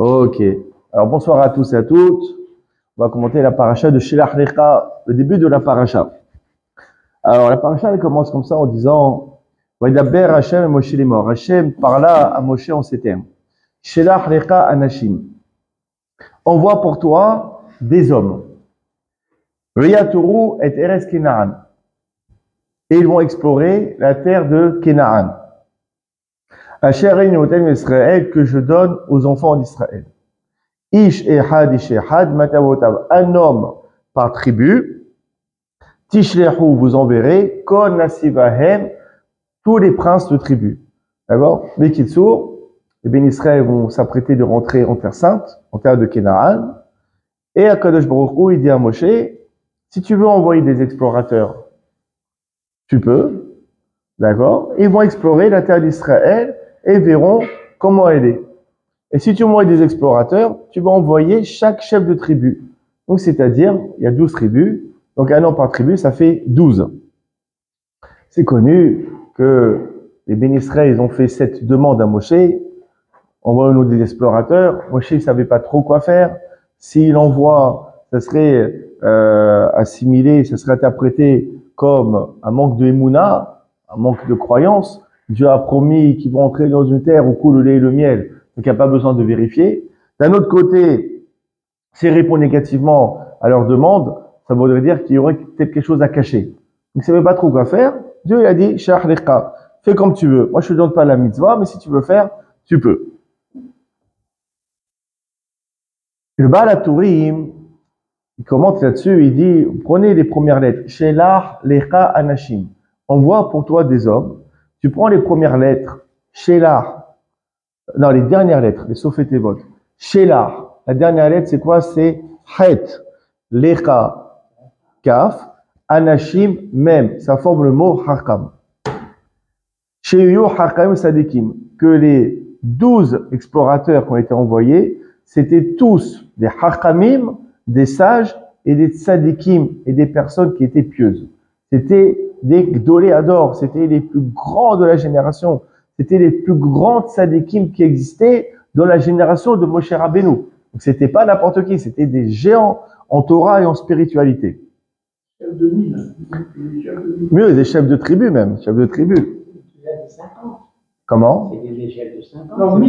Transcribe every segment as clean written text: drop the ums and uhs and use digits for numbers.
Ok. Alors bonsoir à tous et à toutes. On va commenter la paracha de Shelach Lecha, le début de la paracha. Alors la paracha elle commence comme ça en disant Vaidaber Hashem et Moshe les morts. Hashem parla à Moshe en ces termes. Shelach Lecha Anashim. Envoie pour toi des hommes. Riyaturu et Eres Kenaan. Et ils vont explorer la terre de Kenaan. Asher Einotem Israël que je donne aux enfants d'Israël. Ish Ehad Ish Ehad Matavotav. Un homme par tribu. Tishlehu vous enverrez. Kon Nasivahem. Tous les princes de tribu. D'accord? Mais Kitsour, les bénis Israël vont s'apprêter de rentrer en terre sainte, en terre de Kenaan. Et à Kadosh Baruch Hu, il dit à Moshe, si tu veux envoyer des explorateurs, tu peux. D'accord? Ils vont explorer la terre d'Israël et verront comment elle est. Et si tu envoies des explorateurs, tu vas envoyer chaque chef de tribu. Donc, c'est-à-dire, il y a 12 tribus. Donc, un an par tribu, ça fait 12. C'est connu que les bénis Israël, ils ont fait cette demande à Moshe. Envoie-nous des explorateurs. Moshe, il savait pas trop quoi faire. S'il envoie, ça serait assimilé, ça serait interprété comme un manque de émouna, un manque de croyance. Dieu a promis qu'ils vont entrer dans une terre où coule le lait et le miel. Donc, il n'y a pas besoin de vérifier. D'un autre côté, s'il répond négativement à leur demande, ça voudrait dire qu'il y aurait peut-être quelque chose à cacher. Donc, il ne savait pas trop quoi faire. Dieu, il a dit, Shelach Lecha, fais comme tu veux. Moi, je ne te donne pas la mitzvah, mais si tu veux faire, tu peux. Le Baal HaTurim, il commente là-dessus, il dit, prenez les premières lettres. Shelach Lecha Anashim. Envoie pour toi des hommes. Tu prends les premières lettres. Shelach. Non, les dernières lettres, les Sofetevot. Shelach. La dernière lettre, c'est quoi? C'est Het. Lecha. Kaf. Anashim. Mem. Ça forme le mot Hakam. Sheyu Hakam Sadikim. Que les 12 explorateurs qui ont été envoyés, c'était tous des Hakamim, des sages et des Tzadikim et des personnes qui étaient pieuses. C'était des Gdolé Ador, c'était les plus grands de la génération. C'était les plus grands Tzadikim qui existaient dans la génération de Moshe Rabbeinu. Donc c'était pas n'importe qui, c'était des géants en Torah et en spiritualité. Mieux, des chefs de tribu même, chefs de tribu. Comment? C'était les chefs de 50.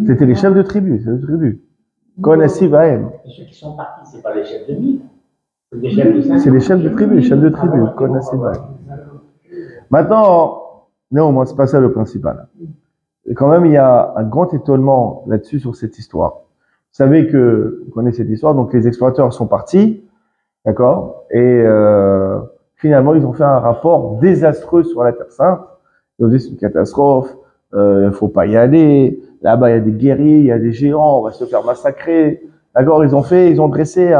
C'était les chefs de tribu, Konassi Vahem. Ceux qui sont partis, c'est pas les chefs de 1000. C'est les chefs de 50. C'est les chefs de tribu, Konassi Vahem. Maintenant, non, c'est pas ça le principal. Et quand même, il y a un grand étonnement là-dessus sur cette histoire. Vous savez que, vous connaissez cette histoire, donc les explorateurs sont partis, d'accord, et finalement, ils ont fait un rapport désastreux sur la Terre Sainte. Ils ont dit c'est une catastrophe, il faut pas y aller, là-bas il y a des guerriers, il y a des géants, on va se faire massacrer. D'accord, ils ont dressé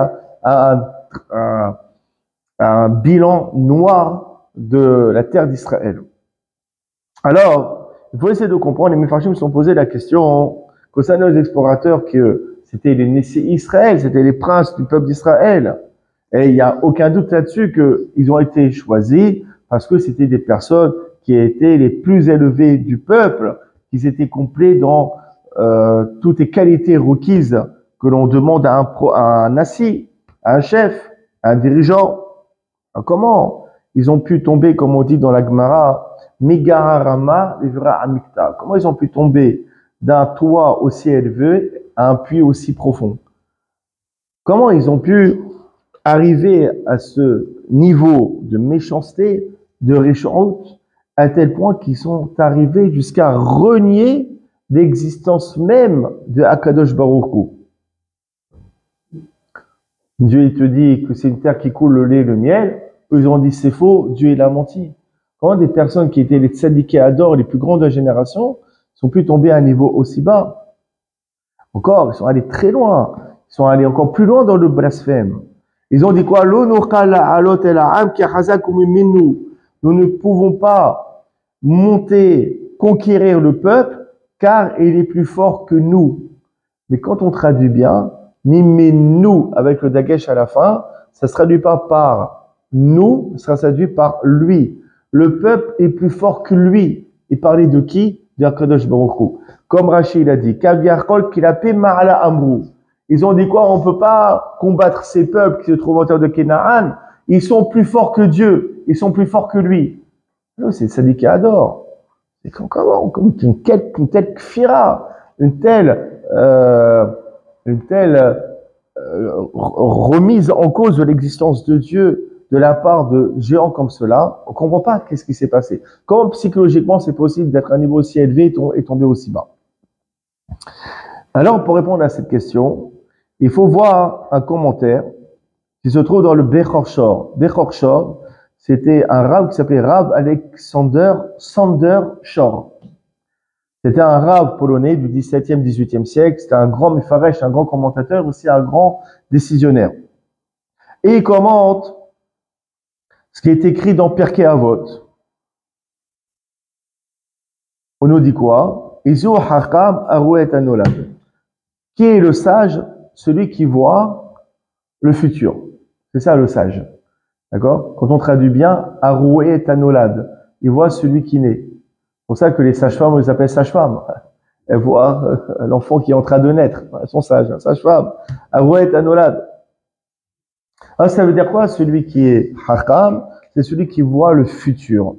un bilan noir de la terre d'Israël. Alors, il faut essayer de comprendre, les Mefarshim se sont posé la question concernant les explorateurs que c'était les Nessé Israël, c'était les princes du peuple d'Israël. Et il n'y a aucun doute là-dessus qu'ils ont été choisis parce que c'était des personnes qui étaient les plus élevées du peuple, qui étaient complets dans toutes les qualités requises que l'on demande à un nassi, à un chef, à un dirigeant. Alors comment ils ont pu tomber, comme on dit dans la Gemara, Migararama Livra Amikta. Comment ils ont pu tomber d'un toit aussi élevé à un puits aussi profond? Comment ils ont pu arriver à ce niveau de méchanceté, de réchante, à tel point qu'ils sont arrivés jusqu'à renier l'existence même de Akadosh Baruch Hu. Dieu, il te dit que c'est une terre qui coule le lait et le miel. Eux, ils ont dit c'est faux, Dieu, il a menti. Comment des personnes qui étaient les tzadikés ador, les plus grands de la génération, sont pu tomber à un niveau aussi bas? Encore, ils sont allés très loin. Ils sont allés encore plus loin dans le blasphème. Ils ont dit quoi? Nous ne pouvons pas monter, conquérir le peuple, car il est plus fort que nous. Mais quand on traduit bien, nous, avec le dagesh à la fin, ça se traduit pas par nous, ça se traduit par lui. Le peuple est plus fort que lui. Et parler de qui? De Akadosh Baruch Hu. comme Rachid a dit, Kaviarkol Kilapé Ma'ala Amrou. Ils ont dit quoi? On ne peut pas combattre ces peuples qui se trouvent en terre de Kénaan. Ils sont plus forts que Dieu. Ils sont plus forts que lui. Non, c'est ça dit qu'il adore. C'est comment? Comme une telle kfira, une telle remise en cause de l'existence de Dieu de la part de géants comme cela, on ne comprend pas qu'est-ce qui s'est passé. Comment psychologiquement c'est possible d'être à un niveau aussi élevé et tomber aussi bas? Alors, pour répondre à cette question, il faut voir un commentaire qui se trouve dans le Bechor Shor. Bechor Shor, c'était un rav qui s'appelait Rav Alexander Sander Shor. C'était un rav polonais du 17e, 18e siècle. C'était un grand mefaresh, un grand commentateur, aussi un grand décisionnaire. Et il commente ce qui est écrit dans Pirkei Avot. On nous dit quoi? Izu hakam arouet anolad. Qui est le sage? Celui qui voit le futur. C'est ça le sage. D'accord? Quand on traduit bien, arouet anolad. Il voit celui qui naît. C'est pour ça que les sages-femmes, on les appelle sages-femmes. Elles voient l'enfant qui est en train de naître. Elles sont sages, sage-femme. Arouet anolad. Alors, ça veut dire quoi? Celui qui est hakam, c'est celui qui voit le futur.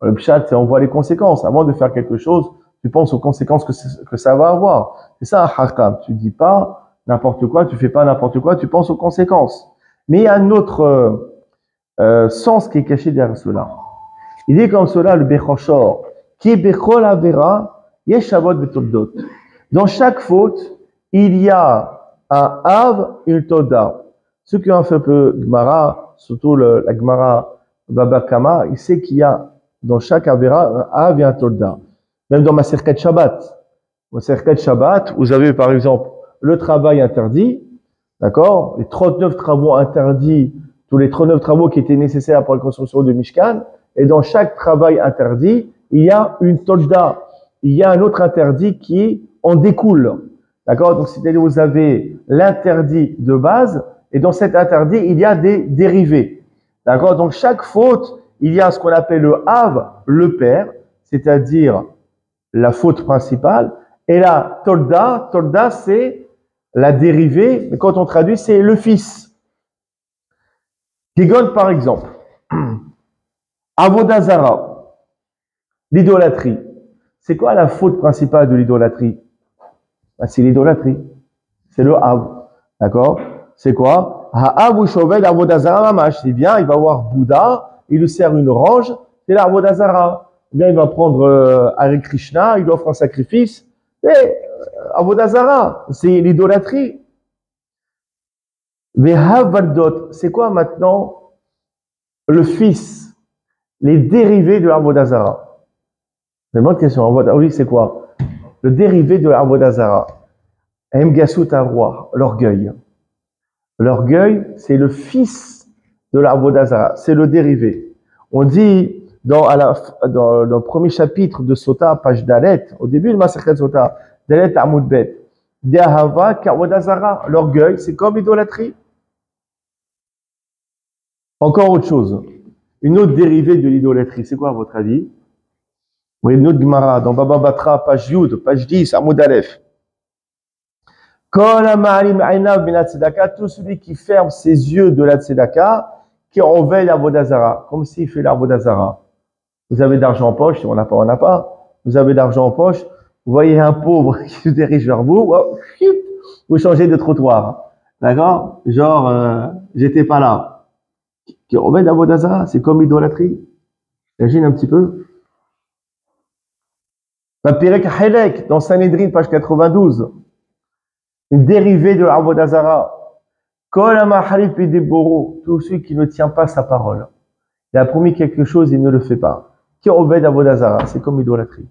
Le pshat, c'est on voit les conséquences. Avant de faire quelque chose, tu penses aux conséquences que ça va avoir. C'est ça un hakam. Tu dis pas n'importe quoi, tu fais pas n'importe quoi, tu penses aux conséquences. Mais il y a un autre sens qui est caché derrière cela. Il dit comme cela, le Bechor Shor, qui est Bechol Avera, Yeshavot Betoldot. Dans chaque faute, il y a un Av et une Toda. Ceux qui ont fait un peu Gemara, surtout la Gemara Baba Kama, il sait qu'il y a dans chaque Avera un Av et un Toda. Même dans ma Maserhet Shabbat. Maserhet Shabbat, vous avez par exemple le travail interdit, d'accord? Les 39 travaux interdits, tous les 39 travaux qui étaient nécessaires pour la construction de Mishkan. Et dans chaque travail interdit, il y a une Tolda. Il y a un autre interdit qui en découle. D'accord? Donc, c'est-à-dire vous avez l'interdit de base, et dans cet interdit, il y a des dérivés. D'accord? Donc, chaque faute, il y a ce qu'on appelle le Av, le père, c'est-à-dire la faute principale, et la Tolda, c'est la dérivée, mais quand on traduit, c'est le fils. Kigon, par exemple. Avodazara, l'idolâtrie. C'est quoi la faute principale de l'idolâtrie? Ben, c'est l'idolâtrie. C'est le Av. D'accord? C'est quoi? Ha'av ou Shoved Avodazara Mamash. C'est bien, il va voir Bouddha, il lui sert une orange, c'est l'Avodazara. Ou bien il va prendre Hare Krishna, il lui offre un sacrifice. C'est Avodazara. C'est l'idolâtrie. Vehavaldot. C'est quoi maintenant le fils? Les dérivés de l'Avodazara. C'est une bonne question. Oui, c'est quoi? Le dérivé de l'Avodazara. Emgasut Arwa, l'orgueil. L'orgueil, c'est le fils de l'Avodazara. C'est le dérivé. On dit dans le premier chapitre de Sota, page Dalet, au début de Maserhet Sota, Dalet Amud Bet, De'ahava k'Avodazara. L'orgueil, c'est comme l'idolâtrie. Encore autre chose. Une autre dérivée de l'idolâtrie, c'est quoi à votre avis? Oui, une autre Gemara, dans Baba Batra, page Yud, page 10, Amud Aleph. Tout celui qui ferme ses yeux de la tzedaka, qui enveille l'Avodazara, comme s'il fait l'Avodazara. Vous avez de l'argent en poche, si on n'a pas, on n'a pas. Vous avez de l'argent en poche, vous voyez un pauvre qui se dirige vers vous, vous changez de trottoir. D'accord? Genre, j'étais pas là. Qui enveille l'Avodazara, c'est comme idolâtrie. Imagine un petit peu. Pirek Halek, dans Sanhedrin, page 92. Une dérivée de l'Avodazara. Tout celui qui ne tient pas sa parole. Il a promis quelque chose, il ne le fait pas. Qui enveille l'Avodazara, c'est comme idolâtrie.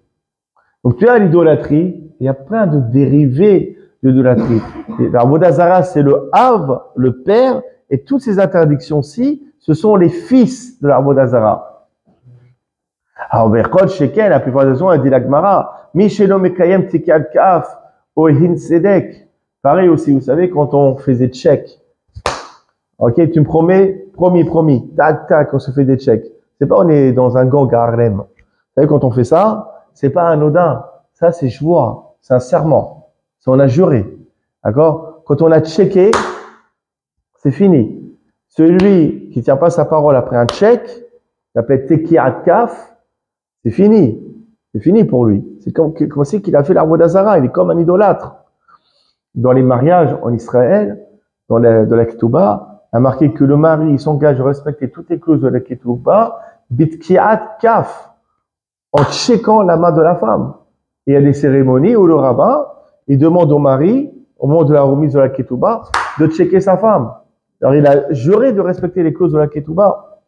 Donc tu as l'idolâtrie, il y a plein de dérivés de l'idolâtrie. L'Avodazara, c'est le Av, le père, et toutes ces interdictions-ci, ce sont les fils de l'Avodazara. Alors, Berkot, Sheken, la plupart des raisons, elle dit la Gemara, Mishelo Mekayem Tikal Kaf, Ohin Sedek. Pareil aussi, vous savez, quand on faisait des chèques. Ok, tu me promets, promis. Tac, tac, on se fait des chèques. C'est pas on est dans un gang à Harlem. Vous savez, quand on fait ça, c'est pas anodin. Ça, c'est joie. C'est un serment. C'est on a juré. D'accord? Quand on a checké, c'est fini. Celui qui tient pas sa parole après un check, qui appelle Tekiat Kaf, c'est fini. C'est fini pour lui. C'est comme si qu'il a fait l'arbre d'Azara. Il est comme un idolâtre. Dans les mariages en Israël, dans la Ketouba, a marqué que le mari il s'engage à respecter toutes les clauses de la Ketouba, Bitkiat Kaf, en checkant la main de la femme. Et il y a des cérémonies où le rabbin, il demande au mari, au moment de la remise de la Ketouba, de checker sa femme. Alors il a juré de respecter les clauses de la Ketouba.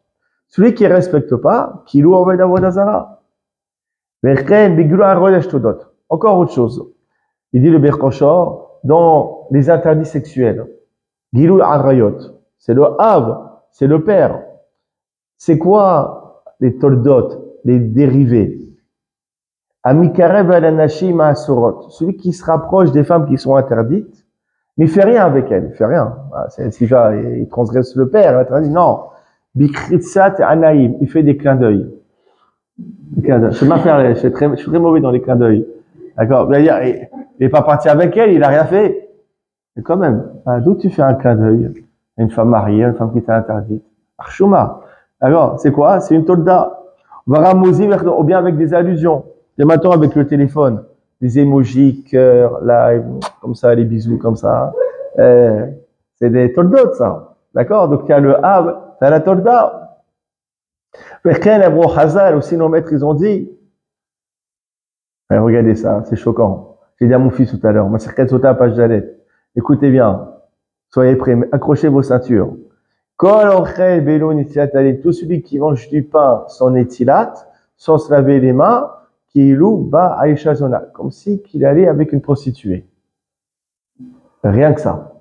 Celui qui ne respecte pas, qui loue en d'Azara. Encore autre chose. Il dit le Berkochor, dans les interdits sexuels, Gilou Arayot, c'est le Av, c'est le père. C'est quoi les toldot, les dérivés? Amikarev al-Anashim Asorot, celui qui se rapproche des femmes qui sont interdites, mais il fait rien avec elles, il fait rien. Il transgresse le père, il interdit. Non. Bikritsat Anaïm, il fait des clins d'œil. Je suis très mauvais dans les clins d'œil. D'accord? Il n'est pas parti avec elle, il n'a rien fait. Mais quand même, d'où tu fais un clin d'œil? Une femme mariée, une femme qui t'est interdite. Archouma. Alors, c'est quoi? C'est une tolda. Varamosi, ou bien avec des allusions. Et maintenant, avec le téléphone, des emojis, cœur, live, comme ça, les bisous, comme ça. C'est des toldotes, ça. D'accord? Donc, il y a le Av, il y a la tolda. Aussi, nos maîtres, ils ont dit, regardez ça, c'est choquant. J'ai dit à mon fils tout à l'heure, ma circuit sauta à page d'alette. Écoutez bien, soyez prêts, accrochez vos ceintures. Tout celui qui mange du pain sans étilat, sans se laver les mains, qui loue bas Aïcha Zona, comme si qu'il allait avec une prostituée. Rien que ça.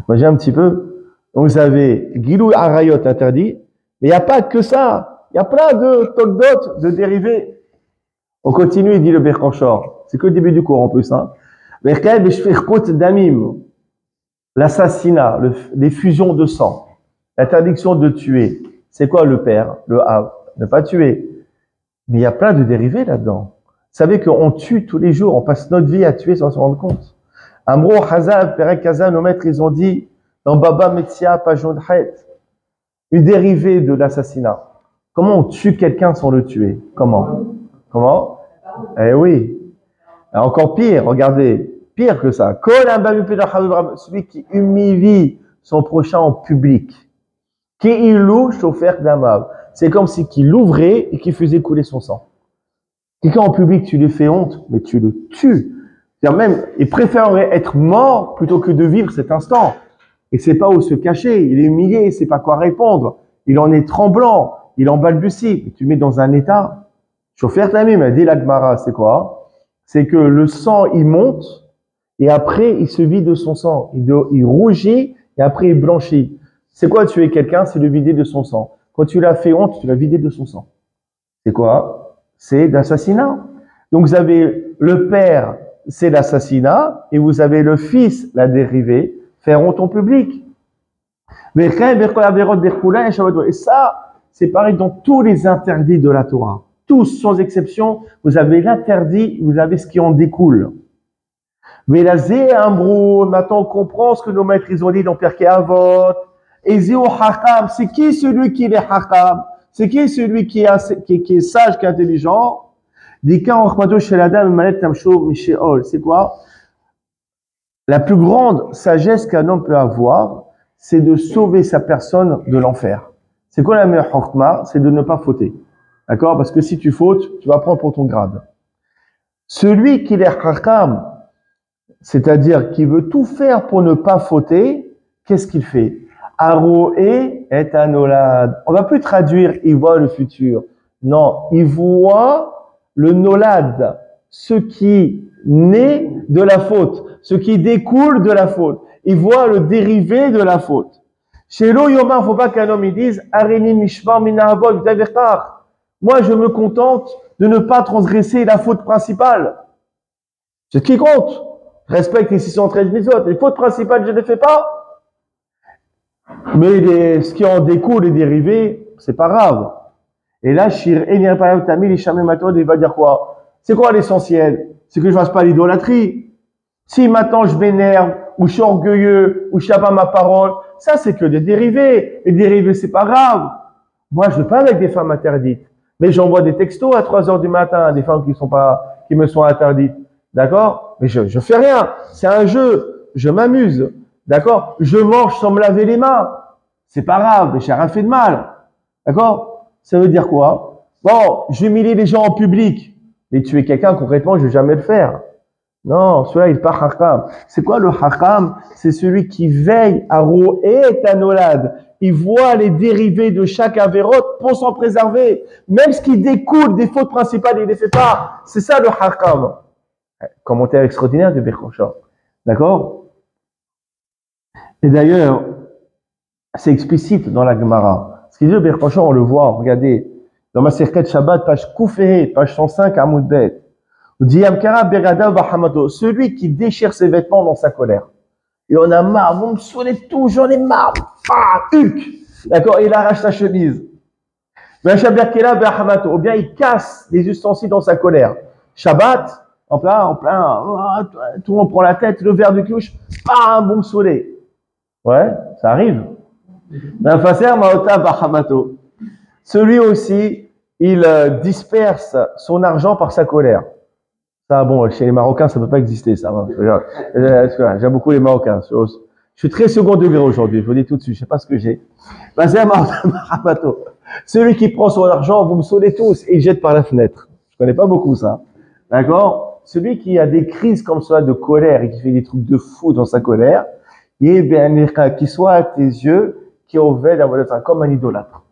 Imaginez un petit peu. Vous avez Gilou Arayot interdit, mais il n'y a pas que ça. Il y a plein de toldot, de dérivés. On continue, il dit le Berkanchor. C'est que le début du cours en plus. L'assassinat, les fusions de sang, l'interdiction de tuer. C'est quoi le père, le Av? Ne pas tuer. Mais il y a plein de dérivés là-dedans. Vous savez qu'on tue tous les jours, on passe notre vie à tuer sans se rendre compte. Amro, Hazal, Perek Hazal, nos maîtres, ils ont dit dans Baba Metsia, page Hat, une dérivée de l'assassinat. Comment on tue quelqu'un sans le tuer? Comment? Eh oui. Encore pire, regardez, pire que ça. Celui qui humilie son prochain en public. C'est comme si qu'il l'ouvrait et qu'il faisait couler son sang. Quelqu'un en public, tu lui fais honte, mais tu le tues. C'est-à-dire même, il préférerait être mort plutôt que de vivre cet instant. Et sait pas où se cacher, il est humilié, il sait pas quoi répondre, il en est tremblant, il en balbutie. Tu le mets dans un état. Chauffer Tamim, dit l'Agmara, c'est quoi? C'est que le sang, il monte, et après, il se vide de son sang. Il rougit, et après, il blanchit. C'est quoi tuer quelqu'un? C'est le vider de son sang. Quand tu l'as fait honte, tu l'as vidé de son sang. C'est quoi? C'est l'assassinat. Donc, vous avez le père, c'est l'assassinat, et vous avez le fils, la dérivée, faire honte en public. Et ça, c'est pareil dans tous les interdits de la Torah. Tous, sans exception, vous avez l'interdit, vous avez ce qui en découle. Mais la zé ambrou, maintenant on comprend ce que nos maîtres ils ont dit dans Pirkei Avot. Et zéo hakam, c'est qui celui qui est hakam? C'est qui celui qui est sage, qui est intelligent? C'est quoi? La plus grande sagesse qu'un homme peut avoir, c'est de sauver sa personne de l'enfer. C'est quoi la meilleure chokma? C'est de ne pas fauter. D'accord? Parce que si tu fautes, tu vas prendre pour ton grade. Celui qui est hakam, c'est-à-dire qui veut tout faire pour ne pas fauter, qu'est-ce qu'il fait? Aroé est un nolad. On va plus traduire, il voit le futur. Non, il voit le nolad, ce qui naît de la faute, ce qui découle de la faute. Il voit le dérivé de la faute. Chez l'Oyoma, il ne faut pas qu'un homme il dise, Arini Mishma Minavod Davertar. Moi, je me contente de ne pas transgresser la faute principale. C'est ce qui compte. Respecte les 613 mitzvot. Les fautes principales, je ne les fais pas. Mais ce qui en découle, les dérivés, c'est pas grave. Et là, Shir Enir Payam Tamil Ishamem Matod, il va dire quoi? C'est quoi l'essentiel? c'est que je fasse pas l'idolâtrie. Si maintenant je m'énerve, ou je suis orgueilleux, ou je tiens pas ma parole, ça c'est que des dérivés. Les dérivés, c'est pas grave. Moi, je veux pas avec des femmes interdites. Mais j'envoie des textos à 3 heures du matin à des femmes qui me sont interdites. D'accord? Mais je fais rien. C'est un jeu. Je m'amuse. D'accord? Je mange sans me laver les mains. C'est pas grave. J'ai rien fait de mal. D'accord? Ça veut dire quoi? Bon, j'humilie les gens en public. Mais tuer quelqu'un, concrètement, je vais jamais le faire. Non, celui-là, il n'est pas hakam. C'est quoi le hakam? C'est celui qui veille à ro'et anolad. Il voit les dérivés de chaque avérote pour s'en préserver. Même ce qui découle des fautes principales, il ne les fait pas. C'est ça le hakam. Commentaire extraordinaire de Berkhocha. D'accord? Et d'ailleurs, c'est explicite dans la Gemara. Ce qu'il dit de Berkhocha, on le voit, regardez. Dans ma Serket Shabbat, page Koufé, page 105, Amoud Bet. Celui qui déchire ses vêtements dans sa colère. Et on a marre, vous me saoulez tout, j'en ai marre. Hulk. D'accord, il arrache sa chemise. Ou bien il casse les ustensiles dans sa colère. Shabbat, en plein, tout le monde prend la tête, le verre de clouche, vous me saoulez. Ouais, ça arrive. Celui aussi, il disperse son argent par sa colère. Ça, bon, chez les Marocains, ça ne peut pas exister, ça. J'aime beaucoup les Marocains. Je suis très second degré aujourd'hui, je vous dis tout de suite, je sais pas ce que j'ai. Celui qui prend son argent, vous me saoulez tous, et il jette par la fenêtre. Je connais pas beaucoup ça. D'accord? Celui qui a des crises comme ça de colère et qui fait des trucs de fou dans sa colère, qui soit à tes yeux, qui comme un idolâtre.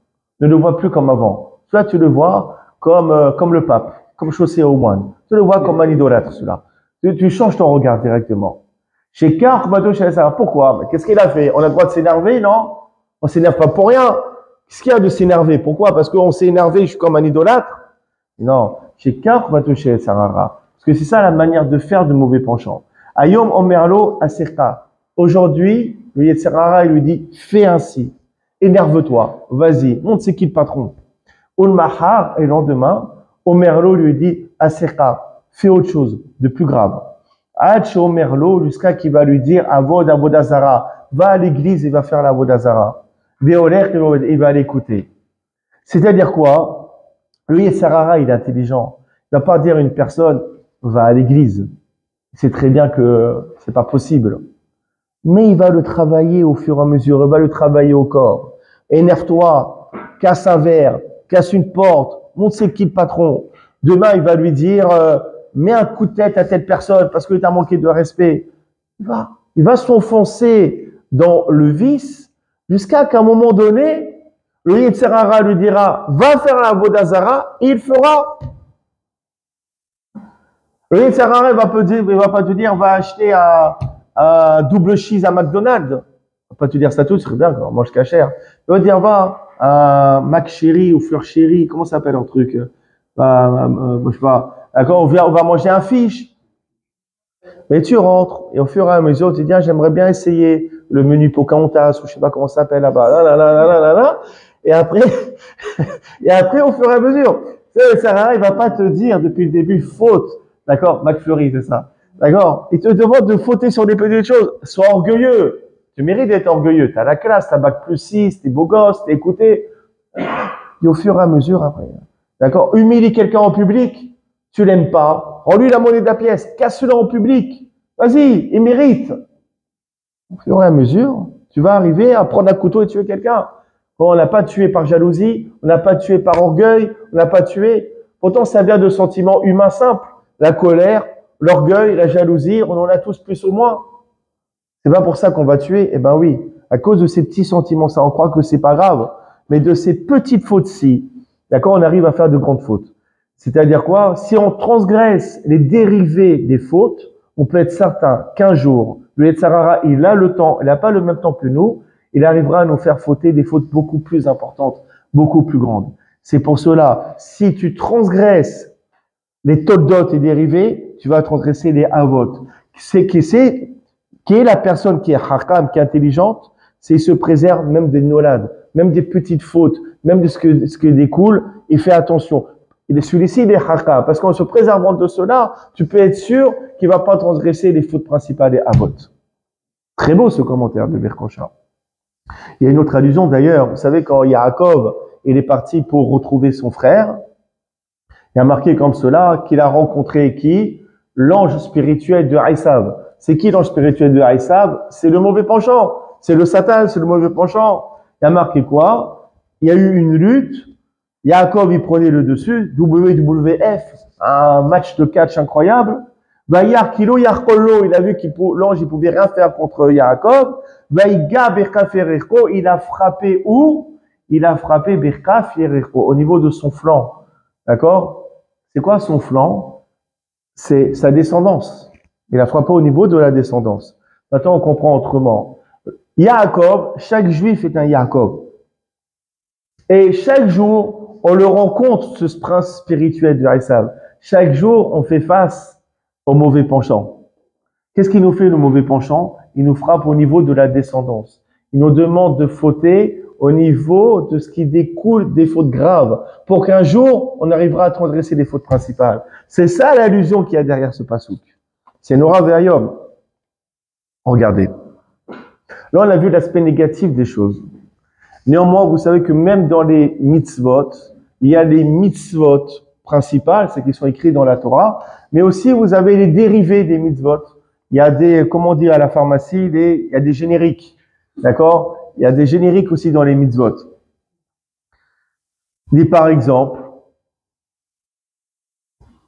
Ne le vois plus comme avant. Soit tu le vois comme le pape, comme chaussé au moine. Tu le vois comme un idolâtre, celui-là. Tu changes ton regard directement. Chez pourquoi? Qu'est-ce qu'il a fait? On a le droit de s'énerver, non? On s'énerve pas pour rien. Qu'est-ce qu'il y a de s'énerver? Pourquoi? Parce qu'on s'est énervé, je suis comme un idolâtre? Non. Chez Sarara. Parce que c'est ça la manière de faire de mauvais penchants. Ayom Omerlo Aserka. Aujourd'hui, le Yetzirara, il lui dit, fais ainsi. Énerve-toi. Vas-y. Montre c'est qui le patron. Ulmahar, et le lendemain, Omerlo lui dit, Aserka. Fais autre chose, de plus grave. Hach Omerlo, jusqu'à qu'il va lui dire, Avodazara. Va à l'église et va faire la Avodazara. Il va l'écouter. C'est-à-dire quoi? Le Yetzirara, il est intelligent. Il ne va pas dire à une personne, va à l'église. Il sait très bien que c'est pas possible. Mais il va le travailler au fur et à mesure, il va le travailler au corps. Énerve-toi, casse un verre, casse une porte, montre c'est qui le patron. Demain, il va lui dire, mets un coup de tête à telle personne parce que tu as manqué de respect. Il va s'enfoncer dans le vice jusqu'à qu'à un moment donné, le Yetzirara lui dira, va faire la Vodazara, et il fera. Le Yetzirara, il va pas te dire, va acheter un double cheese à McDonald's. Il va pas te dire ça tout, c'est bien, on mange cachère. Il va te dire, va à Mac Chéri ou Fleur Chéri, comment ça s'appelle un truc? Je sais pas. D'accord, on va manger un fish. Mais tu rentres, et au fur et à mesure, tu dis, j'aimerais bien essayer le menu Pocahontas, ou je sais pas comment ça s'appelle là-bas, et après, au fur et à mesure, le Yetzirara, il va pas te dire depuis le début, faute. D'accord? McFlurry, c'est ça. D'accord? Il te demande de fauter sur des petites choses. Sois orgueilleux. Tu mérites d'être orgueilleux. T'as la classe, t'as bac plus 6, t'es beau gosse, t'es écouté. Et au fur et à mesure, après. D'accord? Humilie quelqu'un en public. Tu l'aimes pas. Rends-lui la monnaie de la pièce. Casse-le en public. Vas-y, il mérite. Au fur et à mesure, tu vas arriver à prendre un couteau et tuer quelqu'un. Bon, on n'a pas tué par jalousie. On n'a pas tué par orgueil. On n'a pas tué. Pourtant, ça vient de sentiments humains simples. La colère, l'orgueil, la jalousie, on en a tous plus ou moins. C'est pas pour ça qu'on va tuer. Eh ben oui, à cause de ces petits sentiments, ça, on croit que c'est pas grave. Mais de ces petites fautes-ci, d'accord, on arrive à faire de grandes fautes. C'est-à-dire quoi? Si on transgresse les dérivés des fautes, on peut être certain qu'un jour, le Yetzirara, il a le temps, il n'a pas le même temps que nous, il arrivera à nous faire fauter des fautes beaucoup plus importantes, beaucoup plus grandes. C'est pour cela, si tu transgresses les toddot et dérivés, tu vas transgresser les avot. Qui est la personne qui est hakam, qui est intelligente, c'est il se préserve même des nolades, même des petites fautes, même de ce que découle, il fait attention. celui-ci, il est haka. Parce qu'en se préservant de cela, tu peux être sûr qu'il ne va pas transgresser les fautes principales et avot. Très beau ce commentaire de Berkosha. Il y a une autre allusion d'ailleurs. Vous savez, quand Yaakov il est parti pour retrouver son frère, il y a marqué comme cela qu'il a rencontré qui? L'ange spirituel de Aïsav. C'est qui l'ange spirituel de Aïsav? C'est le mauvais penchant. C'est le Satan, c'est le mauvais penchant. Il y a marqué quoi? Il y a eu une lutte. Yaakov, il prenait le dessus. WWF, un match de catch incroyable. Vayar Kilo, Yarkolo, il a vu que l'ange, il pouvait rien faire contre Yaakov. Vaïga Berka Ferreko, il a frappé où? Il a frappé Berka Ferreko, au niveau de son flanc. D'accord? C'est quoi son flanc? C'est sa descendance. Il a frappé au niveau de la descendance. Maintenant, on comprend autrement. Yaakov, chaque juif est un Yaakov. Et chaque jour, on le rencontre, ce prince spirituel du Aïsav. Chaque jour, on fait face au mauvais penchant. Qu'est-ce qui nous fait le mauvais penchant? Il nous frappe au niveau de la descendance. Il nous demande de fauter au niveau de ce qui découle des fautes graves, pour qu'un jour, on arrivera à transgresser les fautes principales. C'est ça l'allusion qu'il y a derrière ce pasouk. C'est Nora Ve'ayom. Regardez. Là, on a vu l'aspect négatif des choses. Néanmoins, vous savez que même dans les mitzvot, il y a les mitzvot principales, c'est qui sont écrits dans la Torah, mais aussi vous avez les dérivés des mitzvot. Il y a des, comment dire à la pharmacie, il y a des génériques. D'accord? Il y a des génériques aussi dans les mitzvot. Dit par exemple,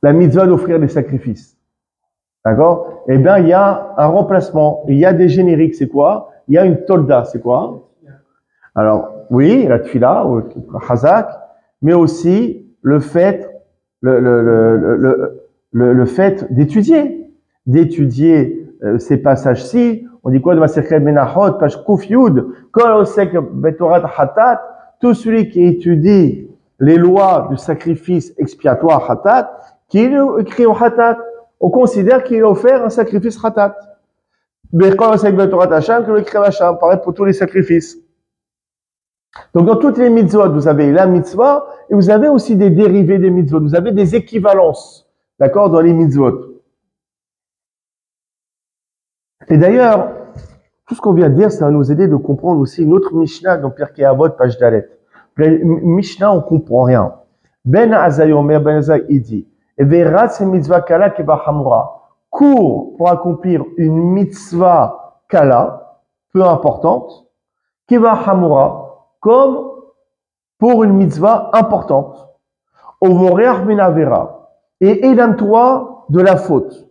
la mitzvah d'offrir des sacrifices. D'accord? Eh bien, il y a un remplacement. Il y a des génériques, c'est quoi? Il y a une tolda, c'est quoi? Alors, oui, la tfila, ou le chazak, mais aussi le fait, le fait d'étudier ces passages-ci. On dit quoi de Masechet Menachot, page Kuf Yud, Kol Osek Betorat Hatat, tout celui qui étudie les lois du sacrifice expiatoire Hatat, qui écrit au Hatat, on considère qu'il a offert un sacrifice Hatat. Mais Kol Osek Betorat Hacham, que le écrit Hacham, pareil pour tous les sacrifices. Donc dans toutes les mitzvot, vous avez la mitzvah, et vous avez aussi des dérivés des mitzvot, vous avez des équivalences, d'accord, dans les mitzvot. Et d'ailleurs, tout ce qu'on vient de dire, ça va nous aider de comprendre aussi une autre Mishnah dans Pirkei Avot, page Dalet. Mishnah, on comprend rien. Ben Azayomer, Ben Azay, il dit, Verat se mitzvah kala keba hamura. Cours pour accomplir une mitzvah kala, peu importante, keba hamura, comme pour une mitzvah importante. Ovoreach min avera. Et éloigne-toi de la faute.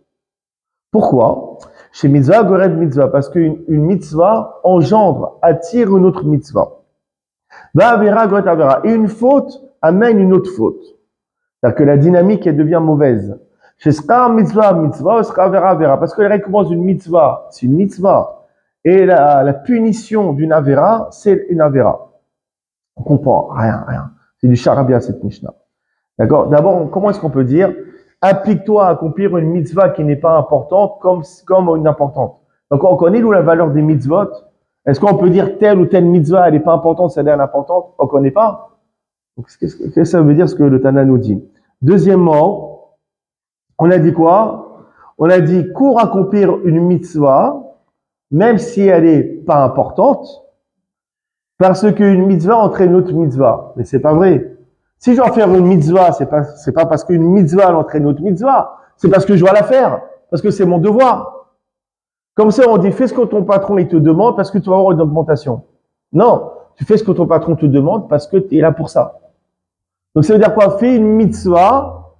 Pourquoi? Chez mitzvah, gored mitzvah, parce qu'une mitzvah engendre, attire une autre mitzvah. Va avera, gored avera. Et une faute amène une autre faute. C'est-à-dire que la dynamique, elle devient mauvaise. Chez skar mitzvah, mitzvah, skar avera, avera. Parce que la récompense d'une mitzvah, c'est une mitzvah. Et la punition d'une avera, c'est une avera. On comprend rien. C'est du charabia, cette Mishnah. D'accord? D'abord, comment est-ce qu'on peut dire? Applique-toi à accomplir une mitzvah qui n'est pas importante comme une importante. Donc, on connaît nous la valeur des mitzvot. Est-ce qu'on peut dire telle ou telle mitzvah, elle n'est pas importante, celle-là, elle est importante? On ne connaît pas. Donc, qu'est-ce que ça veut dire ce que le Tana nous dit? Deuxièmement, on a dit quoi? On a dit cours accomplir une mitzvah, même si elle n'est pas importante, parce qu'une mitzvah entraîne une autre mitzvah. Mais c'est pas vrai. Si je dois faire une mitzvah, c'est pas parce qu'une mitzvah entraîne une autre mitzvah, c'est parce que je dois la faire, parce que c'est mon devoir. Comme ça, on dit, fais ce que ton patron il te demande parce que tu vas avoir une augmentation. Non, tu fais ce que ton patron te demande parce que tu es là pour ça. Donc ça veut dire quoi? Fais une mitzvah,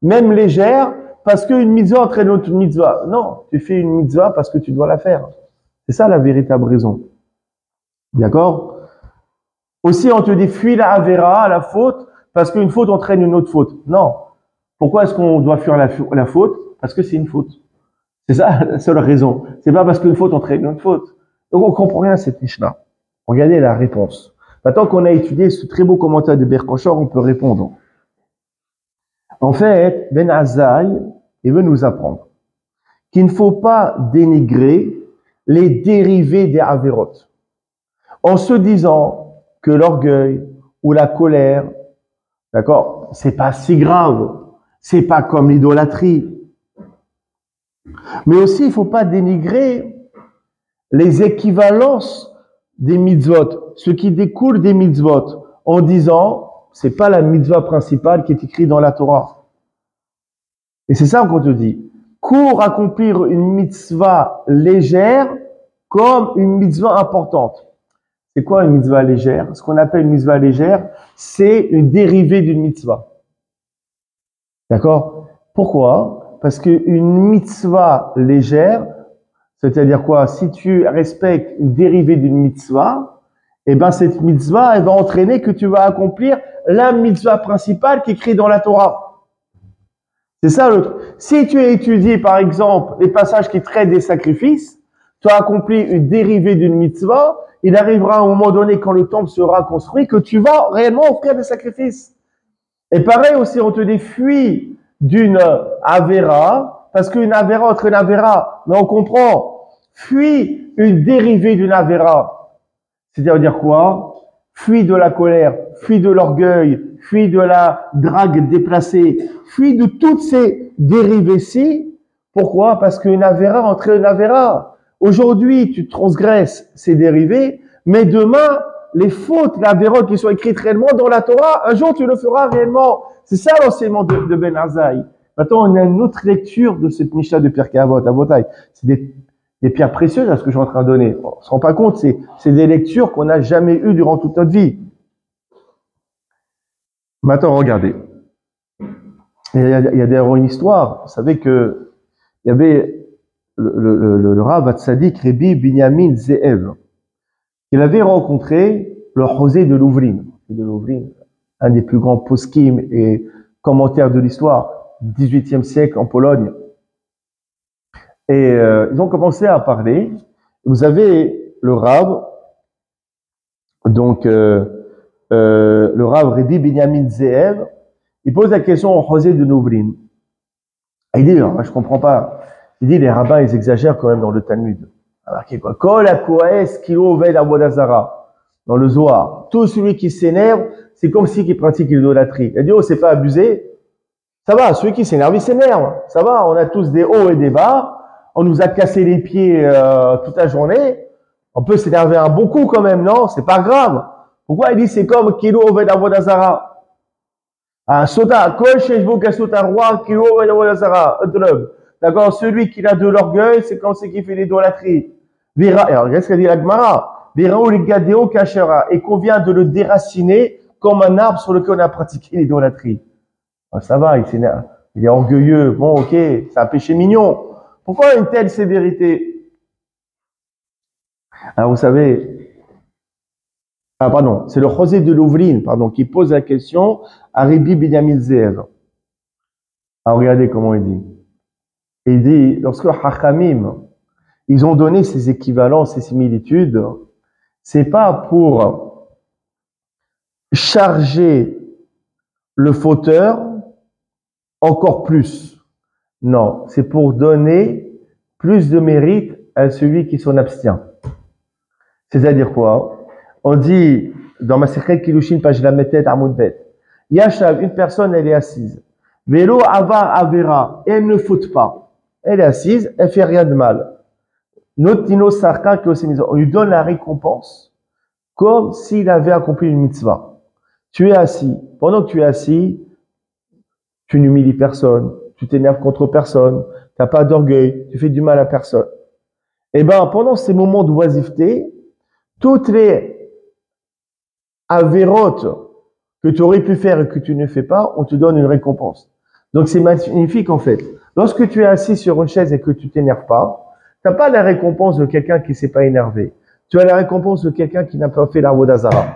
même légère, parce qu'une mitzvah entraîne une autre mitzvah. Non, tu fais une mitzvah parce que tu dois la faire. C'est ça la véritable raison. D'accord? Aussi, on te dit, fuis la avera, la faute, parce qu'une faute entraîne une autre faute. Non. Pourquoi est-ce qu'on doit fuir la faute? Parce que c'est une faute. C'est ça la seule raison. C'est pas parce qu'une faute entraîne une autre faute. Donc on comprend rien à cette Mishnah. Regardez la réponse. Maintenant qu'on a étudié ce très beau commentaire de Berkosher, on peut répondre. En fait, Ben Azai, il veut nous apprendre qu'il ne faut pas dénigrer les dérivés des avérotes. En se disant que l'orgueil ou la colère D'accord? C'est pas si grave. C'est pas comme l'idolâtrie. Mais aussi, il faut pas dénigrer les équivalences des mitzvot, ce qui découle des mitzvot, en disant, c'est pas la mitzvah principale qui est écrite dans la Torah. Et c'est ça qu'on te dit. Cours accomplir une mitzvah légère comme une mitzvah importante. C'est quoi une mitzvah légère? Ce qu'on appelle une mitzvah légère, c'est une dérivée d'une mitzvah. D'accord? Pourquoi? Parce qu'une mitzvah légère, c'est-à-dire quoi? Si tu respectes une dérivée d'une mitzvah, eh ben cette mitzvah, elle va entraîner que tu vas accomplir la mitzvah principale qui est écrite dans la Torah. C'est ça le truc. Si tu étudies, par exemple, les passages qui traitent des sacrifices, tu as accompli une dérivée d'une mitzvah, il arrivera à un moment donné, quand le temple sera construit, que tu vas réellement offrir des sacrifices. Et pareil aussi, on te dit, fuis d'une avéra, parce qu'une avéra entre une avéra, mais on comprend, fuis une dérivée d'une avéra. C'est-à-dire quoi? Fuis de la colère, fuis de l'orgueil, fuis de la drague déplacée, fuis de toutes ces dérivées-ci. Pourquoi? Parce qu'une avéra entre une avéra. Aujourd'hui, tu transgresses ces dérivés, mais demain, les fautes, les avérotes qui sont écrites réellement dans la Torah, un jour tu le feras réellement. C'est ça l'enseignement de Ben Azaï. Maintenant, on a une autre lecture de cette Mishnah de Pirkei Avot, Avotai. C'est des pierres précieuses à ce que je suis en train de donner. On se rend pas compte, c'est des lectures qu'on n'a jamais eues durant toute notre vie. Maintenant, regardez. Il y a d'ailleurs une histoire. Vous savez que il y avait le Rav Hatzadik Rabbi Binyamin Ze'ev. Il avait rencontré le José de Louvrin, un des plus grands poskim et commentaires de l'histoire, 18e siècle en Pologne. Et ils ont commencé à parler. Vous avez le Rav, donc le Rav Rabbi Binyamin Ze'ev, il pose la question au José de Louvrin. Et il dit, non, je comprends pas. Il dit, les rabbins, ils exagèrent quand même dans le Talmud. Remarquez quoi? Kol hakoes ki oved avodah zara. Dans le Zohar. Tout celui qui s'énerve, c'est comme si il pratique l'idolâtrie. Il dit, oh, c'est pas abusé. Ça va, celui qui s'énerve, il s'énerve. Ça va, on a tous des hauts et des bas. On nous a cassé les pieds toute la journée. On peut s'énerver un bon coup quand même, non? C'est pas grave. Pourquoi il dit, c'est comme kilo oved avodah zara? Ah, sota, kol sheshvo kasota roi kilo oved avodah zara. D'accord, celui qui a de l'orgueil, c'est quand c'est qui fait l'idolâtrie. Alors, qu'est-ce qu'a dit la Gemara? Et qu'on vient de le déraciner comme un arbre sur lequel on a pratiqué l'idolâtrie. Ça va, il est orgueilleux. Bon, ok, c'est un péché mignon. Pourquoi une telle sévérité? Alors, vous savez, c'est le José de Louvrin, qui pose la question à Rabbi Binyamin Ze'ev. Alors, regardez comment il dit. Il dit, lorsque Hachamim, ils ont donné ces équivalences, ces similitudes, c'est pas pour charger le fauteur encore plus. Non, c'est pour donner plus de mérite à celui qui s'en abstient. C'est-à-dire quoi? On dit, dans ma Masechet Kilushin, page Lametet, Amud Bet, Yashav, une personne, elle est assise. Velo Avar Avera, elle ne faute pas. Elle est assise, elle fait rien de mal. Notino Sarka, on lui donne la récompense comme s'il avait accompli une mitzvah. Tu es assis. Pendant que tu es assis, tu n'humilies personne, tu t'énerves contre personne, tu n'as pas d'orgueil, tu fais du mal à personne. Et ben, pendant ces moments d'oisiveté, toutes les avérotes que tu aurais pu faire et que tu ne fais pas, on te donne une récompense. Donc c'est magnifique en fait. Lorsque tu es assis sur une chaise et que tu t'énerves pas, tu n'as pas la récompense de quelqu'un qui s'est pas énervé. Tu as la récompense de quelqu'un qui n'a pas fait l'avodah zara.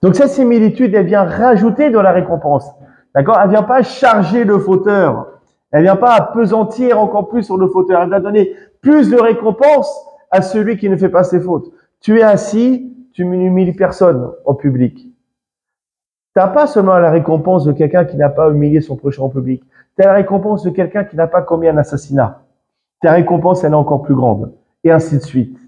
Donc cette similitude, elle vient rajouter de la récompense. D'accord? Elle vient pas charger le fauteur. Elle vient pas appesantir encore plus sur le fauteur. Elle va donner plus de récompense à celui qui ne fait pas ses fautes. Tu es assis, tu n'humilies personne en public. Tu n'as pas seulement la récompense de quelqu'un qui n'a pas humilié son prochain en public. Tu as la récompense de quelqu'un qui n'a pas commis un assassinat. Ta récompense, elle est encore plus grande. Et ainsi de suite.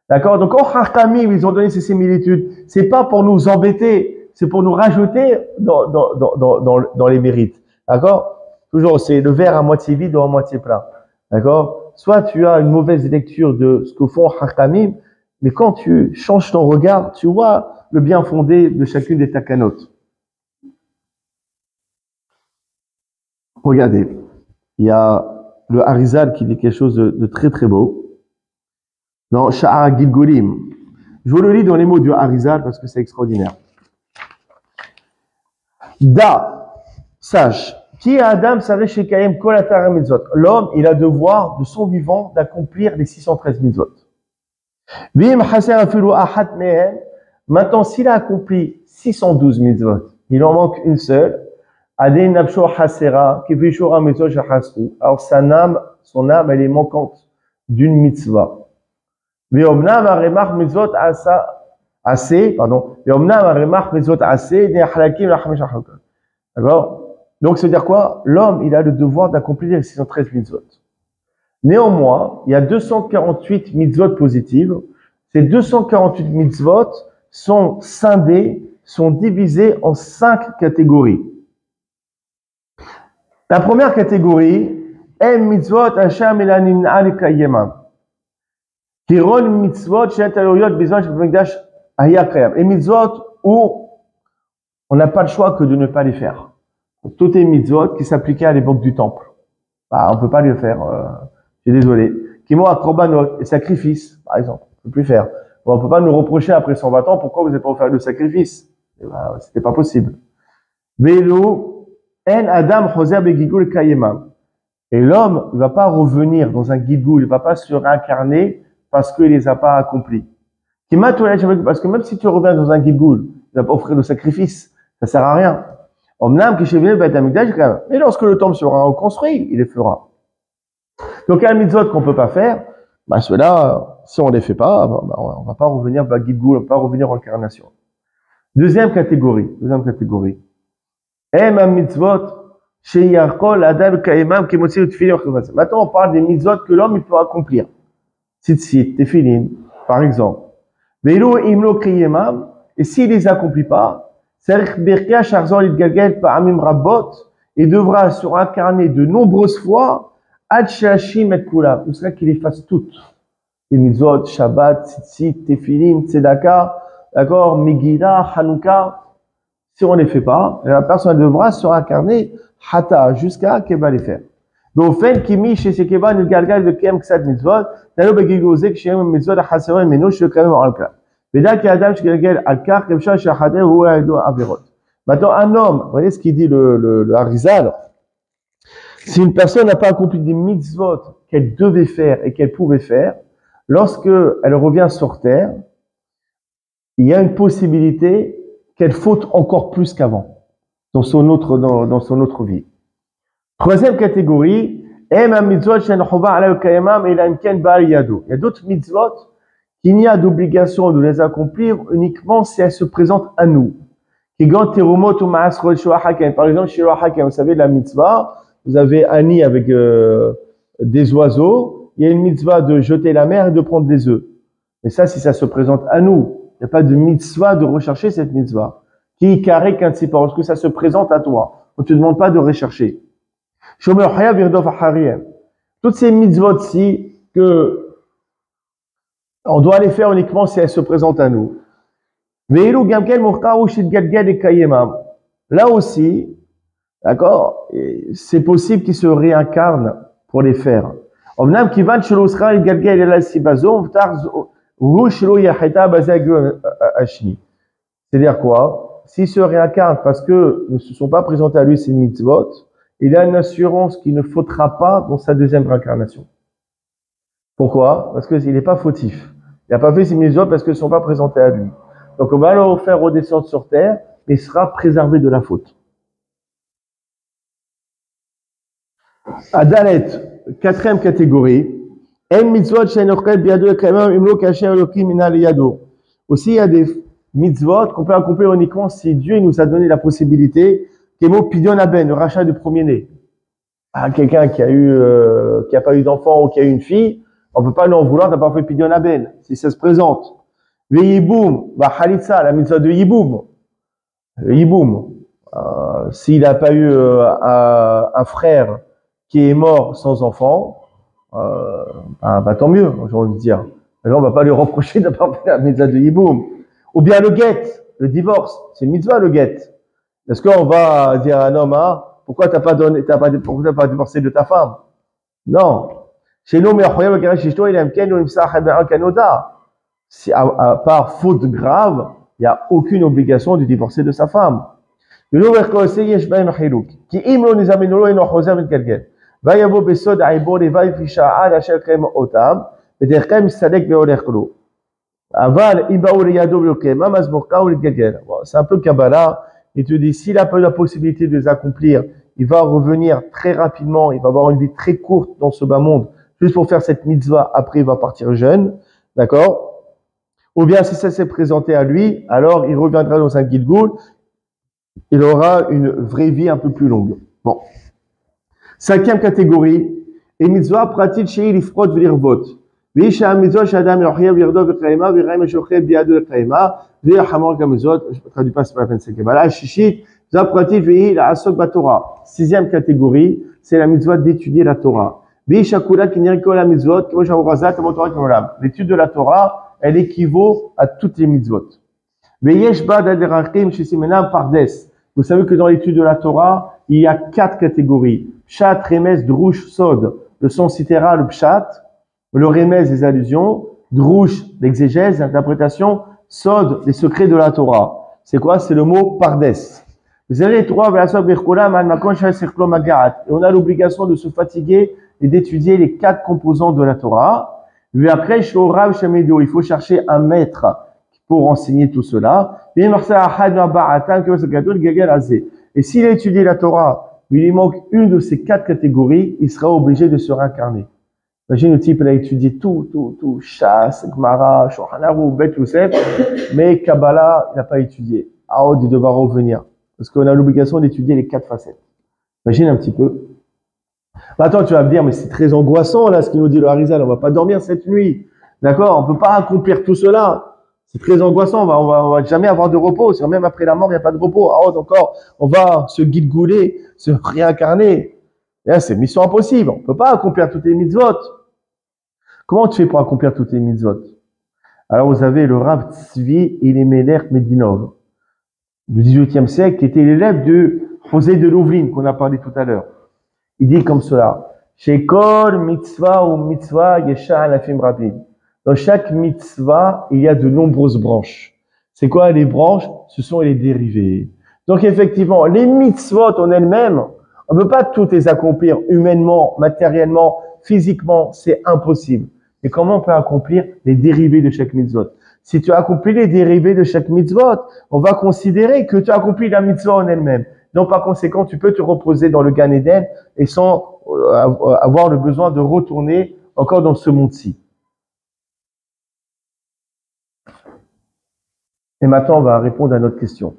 D'accord? Donc, quand Hachamim, ils ont donné ces similitudes, c'est pas pour nous embêter, c'est pour nous rajouter dans les mérites. D'accord? Toujours, c'est le verre à moitié vide ou à moitié plein. D'accord? Soit tu as une mauvaise lecture de ce que font Hakamim, mais quand tu changes ton regard, tu vois le bien fondé de chacune des takanot. Regardez, il y a le Harizal qui dit quelque chose de très très beau. Dans Sha'ar Gilgolim. Je vous le lis dans les mots du Harizal parce que c'est extraordinaire. Da, sache, qui est Adam, savait chez Kayem Kolatara Mitzvot. L'homme, il a devoir de son vivant d'accomplir les 613 mitzvot. Maintenant, s'il a accompli 612 mitzvot, il en manque une seule. Alors son âme, elle est manquante d'une mitzvah. D'accord? Donc, c'est-à-dire quoi? L'homme, il a le devoir d'accomplir les 613 mitzvot. Néanmoins, il y a 248 mitzvot positives. Ces 248 mitzvot sont scindés, sont divisés en 5 catégories. La première catégorie est mitzvot Hashem elanim al kayemam. Kiron mitzvot she'ataluyot bizman shebemikdash haya kayam. Les mitzvot où on n'a pas le choix que de ne pas les faire. Toutes les mitzvot qui s'appliquaient à l'époque du temple. Bah, on peut pas les faire. Je suis désolé. Kimo à korbanot, les sacrifices, par exemple. On peut plus faire. Bon, on peut pas nous reprocher après 120 ans pourquoi vous n'avez pas fait le sacrifice. Bah, c'était pas possible. Velo en Adam choser begigul kayemam. Et l'homme, il va pas revenir dans un gigul, il va pas se réincarner parce qu'il les a pas accomplis. Parce que même si tu reviens dans un gigul, il va pas offrir le sacrifice. Ça sert à rien. Mais lorsque le temple sera reconstruit, il les fera. Donc, il y a un mitzvot qu'on peut pas faire. Bah, ceux-là, si on les fait pas, bah, on va pas revenir, bah, gigul, on va pas revenir en incarnation. Deuxième catégorie. Maintenant, on parle des mitzvot que l'homme, il peut accomplir. Tzitzit, tefilin, par exemple. Et s'il les accomplit pas, il devra se réincarner de nombreuses fois, jusqu'à qu'il les fasse toutes. Les mitzvot, Shabbat, Tzitzit, Tefilin, Tzedaka, d'accord, Megillah, Hanouka. Si on ne les fait pas, la personne devra se réincarner Hata, jusqu'à qu'elle va les faire. Mais au fait, Kimi, chez Shekeba, nous galgal de Kem Ksad mitzvot, Nalo Begigozek, chez mitzvot, Haseron, Meno, Shekano, Alka. Maintenant, un homme, vous voyez ce qu'il dit le Harizal, si une personne n'a pas accompli des mitzvot qu'elle devait faire et qu'elle pouvait faire, lorsque elle revient sur terre, il y a une possibilité qu'elle faute encore plus qu'avant dans son autre vie. Troisième catégorie, il y a d'autres mitzvot qu'il n'y a d'obligation de les accomplir uniquement si elles se présentent à nous. Par exemple, chez Hakem, vous savez, la mitzvah, vous avez un nid avec des oiseaux, il y a une mitzvah de jeter la mer et de prendre des œufs. Mais ça, si ça se présente à nous, il n'y a pas de mitzvah de rechercher cette mitzvah. Qui carré qu'un tzipor, lorsque ça se présente à toi, on ne te demande pas de rechercher. Toutes ces mitzvot-ci que on doit les faire uniquement si elles se présentent à nous. Là aussi, d'accord, c'est possible qu'ils se réincarnent pour les faire. C'est-à-dire quoi? S'ils se réincarnent parce que ne se sont pas présentés à lui ces mitzvot, il a une assurance qu'il ne faudra pas dans sa deuxième réincarnation. Pourquoi? Parce qu'il n'est pas fautif. Il n'a pas fait ses mitzvot parce qu'ils ne sont pas présentés à lui. Donc on va le faire redescendre sur terre, mais il sera préservé de la faute. Adalet, quatrième catégorie. Aussi, il y a des mitzvot qu'on peut accomplir uniquement si Dieu nous a donné la possibilité, qui est mot pidyon aben, le rachat du premier-né. Quelqu'un qui a pas eu d'enfant ou qui a eu une fille, on peut pas lui en vouloir, t'as pas fait pidyon aben, si ça se présente. Le yiboum, bah halitza, la mitzvah de yiboum. Yiboum. S'il n'a pas eu un frère qui est mort sans enfant, tant mieux, j'ai envie de dire. Alors, on ne va pas lui reprocher d'avoir fait la mitzvah de Yiboum. Ou bien le guet, le divorce. C'est une mitzvah, le guet. Est-ce qu'on va dire à un homme, pourquoi t'as pas divorcé de ta femme? Non. Chez nous, si à part faute grave, il n'y a aucune obligation de divorcer de sa femme. C'est un peu Kabbalah. Il te dit, s'il n'a pas eu la possibilité de les accomplir, il va revenir très rapidement, il va avoir une vie très courte dans ce bas monde, juste pour faire cette mitzvah, après il va partir jeune, d'accord? Ou bien si ça s'est présenté à lui, alors il reviendra dans un Gilgul, il aura une vraie vie un peu plus longue. Bon. 5e catégorie, et mitzvah pratique chez l'ifrot v'lirvot. ויש המצוות שאדם יחייב לרדוף בקיימה ויראה משוחד בידו לקיימה ויחמור כמזאת, je ne traduis pas, c'est pas la peine, c'est Kabbalah. Shishit, mitzvah pratique vehi la'asok b'Torah. 6e catégorie, c'est la mitzvah d'étudier la Torah. Vehi shakula ki nirko la mitzvot, kemo shavurazat, kemo Torah kemo olam. L'étude de la Torah, elle équivaut à toutes les mitzvot. Veyesh ba d'aderachim shesimenam pardes. Vous savez que dans l'étude de la Torah, il y a 4 catégories. Pshat, Remes, Drush, Sod. Le sens citera, le Pshat. Le Remez, les allusions, Drush, l'exégèse, l'interprétation, Sod, les secrets de la Torah. C'est quoi? C'est le mot pardes. Vous avez les trois, et on a l'obligation de se fatiguer et d'étudier les 4 composants de la Torah. Et après, il faut chercher un maître pour enseigner tout cela. Et s'il a étudié la Torah, mais il lui manque une de ces 4 catégories, il sera obligé de se réincarner. Imagine le type, il a étudié tout, Shas, Gemara, Shulchan Aruch, Bet Yosef, mais Kabbalah, il n'a pas étudié. Il devra revenir. Parce qu'on a l'obligation d'étudier les 4 facettes. Imagine un petit peu. Maintenant, tu vas me dire, mais c'est très angoissant, là, ce qu'il nous dit le Harizal, on va pas dormir cette nuit. D'accord? On peut pas accomplir tout cela. C'est très angoissant, on va jamais avoir de repos. C'est même après la mort, il n'y a pas de repos. Encore, on va se guilgouler, se réincarner. Et là, c'est mission impossible. On peut pas accomplir toutes les mitzvot. Comment tu fais pour accomplir toutes les mitzvot? Alors, vous avez le Rav Tzvi Elimelech Medinov, du XVIIIe siècle, qui était l'élève de José de Louvlin, qu'on a parlé tout à l'heure. Il dit comme cela. Chez Kol mitzvah ou mitzvah yesha alafim rabim. Dans chaque mitzvah, il y a de nombreuses branches. C'est quoi les branches? Ce sont les dérivés. Donc effectivement, les mitzvot en elles-mêmes, on ne peut pas toutes les accomplir humainement, matériellement, physiquement, c'est impossible. Et comment on peut accomplir les dérivés de chaque mitzvot? Si tu accomplis les dérivés de chaque mitzvot, on va considérer que tu as accompli la mitzvah en elle-même. Donc par conséquent, tu peux te reposer dans le Gan Eden et sans avoir le besoin de retourner encore dans ce monde-ci. Et maintenant, on va répondre à notre question.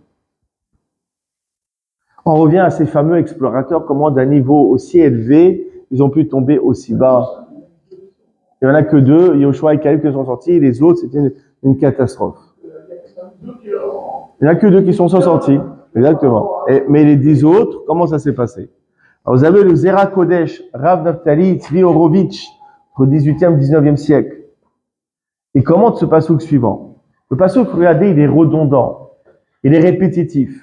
On revient à ces fameux explorateurs, comment d'un niveau aussi élevé, ils ont pu tomber aussi bas. Il n'y en a que 2, Yoshua et Caleb qui sont sortis, les autres, c'était une catastrophe. Il n'y en a que 2 qui sont sortis, exactement. Mais les 10 autres, comment ça s'est passé? Alors, vous avez le Zera Kodesh, Rav Naftali, Tzvi Horowitz, au 18e, 19e siècle. Il commente ce passouk suivant. Le passouk, regardez, il est redondant, il est répétitif.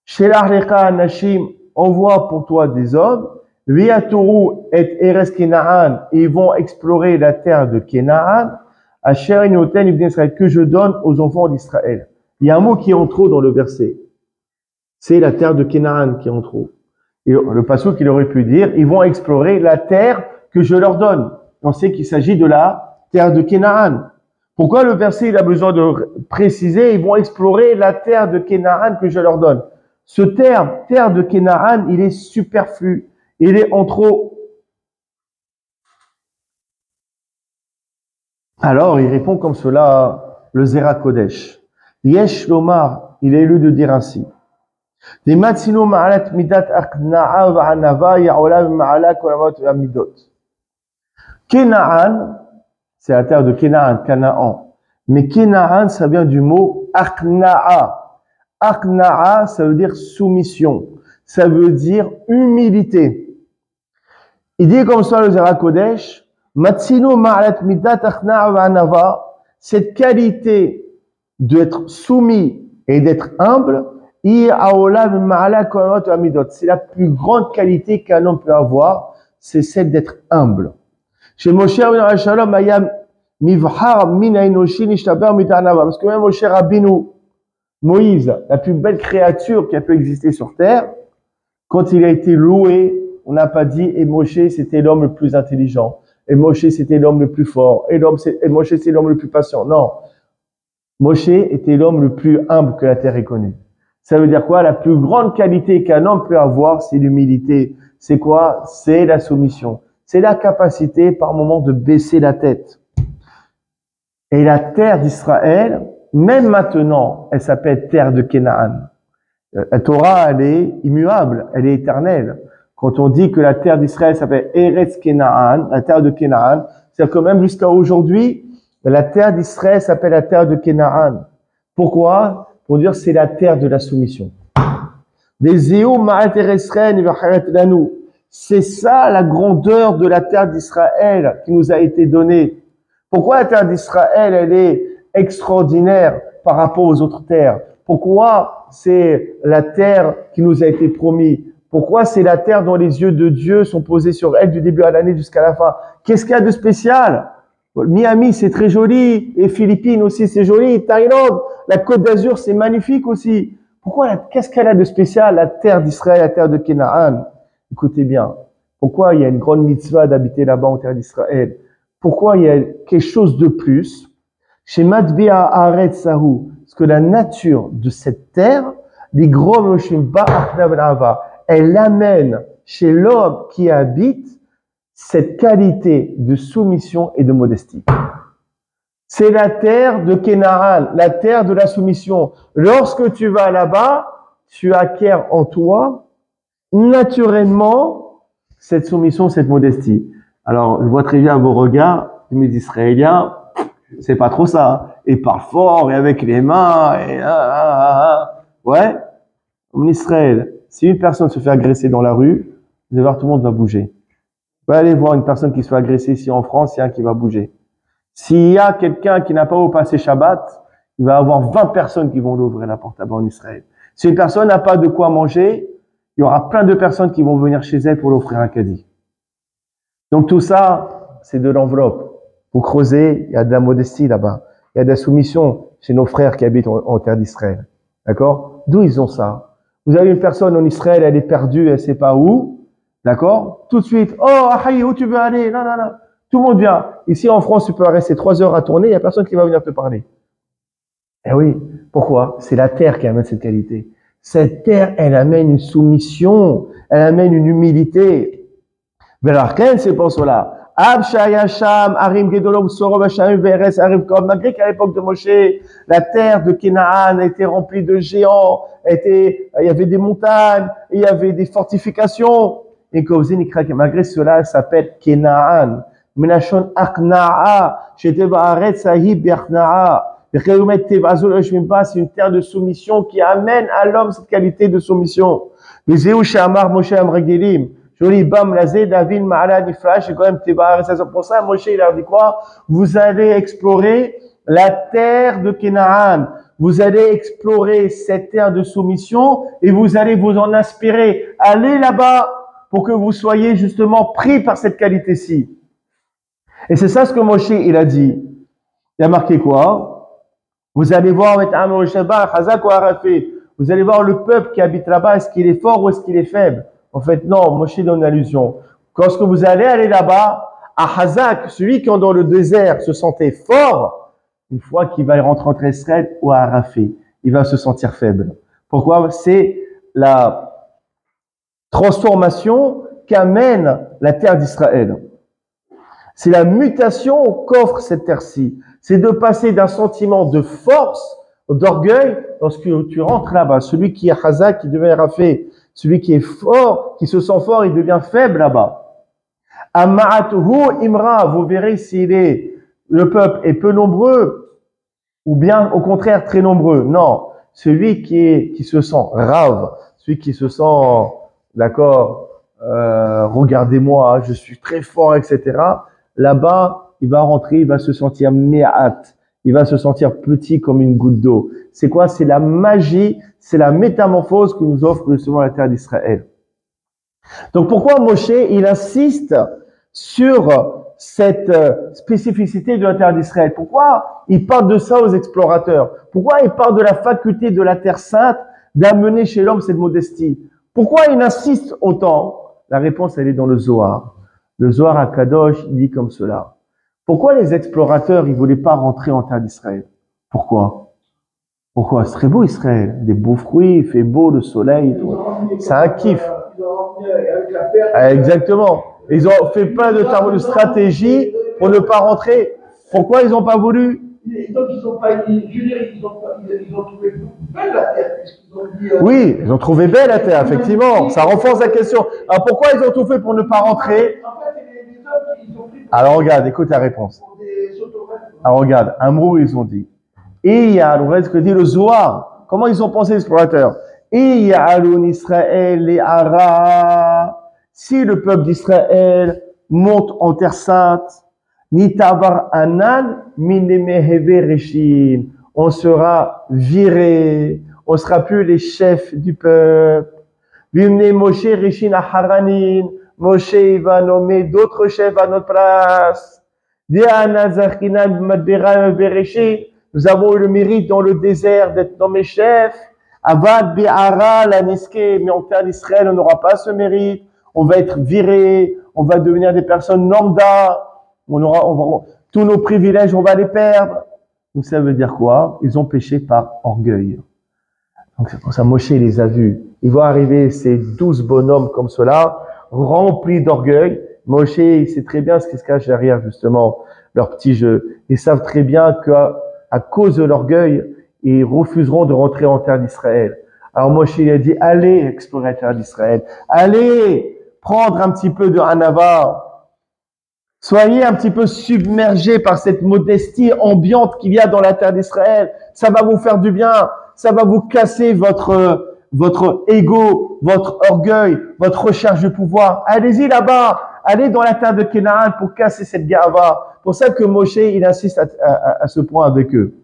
Shelach lecha nashim, envoie pour toi des hommes, Viatouru et Eres Kenaan, et ils vont explorer la terre de Kenaan, Asher inoten ibn Israël, que je donne aux enfants d'Israël. Il y a un mot qui est en trop dans le verset. C'est la terre de Kenaan qui est en trop. Et le passouk, il aurait pu dire, ils vont explorer la terre que je leur donne. On sait qu'il s'agit de la terre de Kenaan. Pourquoi le verset, il a besoin de préciser, ils vont explorer la terre de Kenaan que je leur donne? Ce terme, terre de Kenaan, il est superflu. Il est en trop. Alors, il répond comme cela, le Zera Kodesh. Yesh Lomar, il est élu de dire ainsi. Kenaan, c'est la terre de Kenaan, Canaan. Mais Kenaan, ça vient du mot Akna'a. Aqna'a, ça veut dire soumission. Ça veut dire humilité. Il dit comme ça le Zohar Kodesh, Matsinu ma'alat midat aqna'a va'anava, cette qualité d'être soumis et d'être humble, c'est la plus grande qualité qu'un homme peut avoir, c'est celle d'être humble. Chez Moshe Rabbeinu Shalom, mivhar min hainoshi nishtaber mitanava, parce que même Moshe Rabbeinu, Moïse, la plus belle créature qui a pu exister sur terre, quand il a été loué, on n'a pas dit et Moshe c'était l'homme le plus intelligent, et Moshe c'était l'homme le plus fort, et Moshe c'est l'homme le plus patient. Non, Moshe était l'homme le plus humble que la terre ait connu. Ça veut dire quoi? La plus grande qualité qu'un homme peut avoir, c'est l'humilité. C'est quoi? C'est la soumission. C'est la capacité par moment de baisser la tête. Et la terre d'Israël, même maintenant, elle s'appelle terre de Canaan. La Torah, elle est immuable, elle est éternelle. Quand on dit que la terre d'Israël s'appelle Eretz Canaan, la terre de Canaan, c'est-à-dire que même jusqu'à aujourd'hui, la terre d'Israël s'appelle la terre de Canaan. Pourquoi? Pour dire c'est la terre de la soumission. C'est ça la grandeur de la terre d'Israël qui nous a été donnée. Pourquoi la terre d'Israël, elle est extraordinaire par rapport aux autres terres? Pourquoi c'est la terre qui nous a été promise? Pourquoi c'est la terre dont les yeux de Dieu sont posés sur elle du début à l'année jusqu'à la fin? Qu'est-ce qu'il y a de spécial? Miami, c'est très joli. Et Philippines aussi, c'est joli. Thaïlande, la Côte d'Azur, c'est magnifique aussi. Pourquoi, qu'est-ce qu'elle a de spécial, la terre d'Israël, la terre de Canaan? Écoutez bien. Pourquoi il y a une grande mitzvah d'habiter là-bas en terre d'Israël? Pourquoi il y a quelque chose de plus? Chez Matbia Haaretz Sahu, parce que la nature de cette terre, les gros elle amène chez l'homme qui habite cette qualité de soumission et de modestie. C'est la terre de Canaan, la terre de la soumission. Lorsque tu vas là-bas, tu acquiers en toi, naturellement, cette soumission, cette modestie. Alors, je vois très bien vos regards, mes Israéliens, c'est pas trop ça, hein. Ils parlent fort, et avec les mains, et ouais. En Israël, si une personne se fait agresser dans la rue, vous allez voir, tout le monde va bouger. Vous allez voir une personne qui se fait agresser ici en France, il y a un qui va bouger. S'il y a quelqu'un qui n'a pas au passé Shabbat, il va y avoir 20 personnes qui vont l'ouvrir la porte là-bas en Israël. Si une personne n'a pas de quoi manger, il y aura plein de personnes qui vont venir chez elle pour l'offrir un caddie. Donc tout ça, c'est de l'enveloppe. Vous creusez, il y a de la modestie là-bas. Il y a de la soumission chez nos frères qui habitent en terre d'Israël. D'accord? D'où ils ont ça? Vous avez une personne en Israël, elle est perdue, elle sait pas où. D'accord? Tout de suite, oh, Ahaï, où tu veux aller? Non, non, non. Tout le monde vient. Ici, en France, tu peux rester 3 heures à tourner, il n'y a personne qui va venir te parler. Eh oui. Pourquoi? C'est la terre qui amène cette qualité. Cette terre, elle amène une soumission, elle amène une humilité. C'est pour cela. Malgré qu'à l'époque de Moshe, la terre de Canaan était remplie de géants, il y avait des montagnes, il y avait des fortifications. Et malgré cela, elle s'appelle Canaan. Menachon Aqna'a, c'est une terre de soumission qui amène à l'homme cette qualité de soumission. Joli bam lazé David ma'ala nifrash et quand même Tebar. C'est pour ça Moshe il leur dit quoi? Vous allez explorer la terre de Canaan. Vous allez explorer cette terre de soumission et vous allez vous en inspirer. Allez là-bas pour que vous soyez justement pris par cette qualité-ci. Et c'est ça ce que Moshe il a dit. Il a marqué quoi? Vous allez voir vous allez voir le peuple qui habite là-bas, est-ce qu'il est fort ou est-ce qu'il est faible? En fait, non, Moshe donne une allusion. Lorsque vous allez aller là-bas, à Hazak, celui qui dans le désert se sentait fort, une fois qu'il va rentrer entre Israël ou à Arafé, il va se sentir faible. Pourquoi? C'est la transformation qu'amène la terre d'Israël. C'est la mutation qu'offre cette terre-ci. C'est de passer d'un sentiment de force, d'orgueil, lorsque tu rentres là-bas. Celui qui est Hazak, qui devient Arafé, celui qui est fort, qui se sent fort, il devient faible là-bas. Ama'atuhu imra, vous verrez s'il est, le peuple est peu nombreux, ou bien au contraire très nombreux. Non, celui qui se sent rave, celui qui se sent, d'accord, regardez-moi, je suis très fort, etc. Là-bas, il va rentrer, il va se sentir mé'at, il va se sentir petit comme une goutte d'eau. C'est quoi? C'est la magie, c'est la métamorphose que nous offre justement la terre d'Israël. Donc pourquoi Moshe, il insiste sur cette spécificité de la terre d'Israël? Pourquoi il parle de ça aux explorateurs? Pourquoi il parle de la faculté de la terre sainte d'amener chez l'homme cette modestie? Pourquoi il insiste autant? La réponse, elle est dans le Zohar. Le Zohar à Kadosh, il dit comme cela. Pourquoi les explorateurs, ils voulaient pas rentrer en terre d'Israël? Pourquoi? Pourquoi? C'est très beau Israël. Des beaux fruits, il fait beau, le soleil, tout. C'est un kiff. Exactement. Ils ont fait plein de stratégies pour ne pas rentrer. Pourquoi ils n'ont pas voulu? Donc ils ont pas, je veux dire, ils ont trouvé belle la terre, puisqu'ils ont dit. Oui, ils ont trouvé belle la terre, effectivement. Ça renforce la question. Alors pourquoi ils ont tout fait pour ne pas rentrer? En fait, les hommes, ils ont pris. Alors regarde, écoute la réponse. Pour des automates. Alors regarde, un mot ils ont dit. Et il y a ce que dit le Zohar. Comment ils ont pensé les explorateurs? Et il y a Alun Israël et Ara. Si le peuple d'Israël monte en terre sainte, Nitavar Anan Minemeheve Reshin. On sera viré, on sera plus les chefs du peuple. Vimne Moshe Reshin Aharanin. Moshe il va nommer d'autres chefs à notre place. Nous avons eu le mérite dans le désert d'être nommés chefs. Avad Bi'ara la Niske, mais en terre d'Israël, on n'aura pas ce mérite. On va être viré, on va devenir des personnes lambda. Tous nos privilèges, on va les perdre. Donc ça veut dire quoi? Ils ont péché par orgueil. Donc c'est pour ça Moshe les a vus. Ils vont arriver ces 12 bonhommes comme cela, remplis d'orgueil. Moshe, il sait très bien ce qui se cache derrière justement leur petit jeu. Ils savent très bien qu'à cause de l'orgueil, ils refuseront de rentrer en terre d'Israël. Alors Moshe il a dit, allez explorer la terre d'Israël. Allez prendre un petit peu de Hanava. Soyez un petit peu submergés par cette modestie ambiante qu'il y a dans la terre d'Israël. Ça va vous faire du bien. Ça va vous casser votre ego, votre orgueil, votre recherche de pouvoir. Allez-y là-bas. Allez dans la terre de Canaan pour casser cette gava. Pour ça que Moshe, il insiste à ce point avec eux.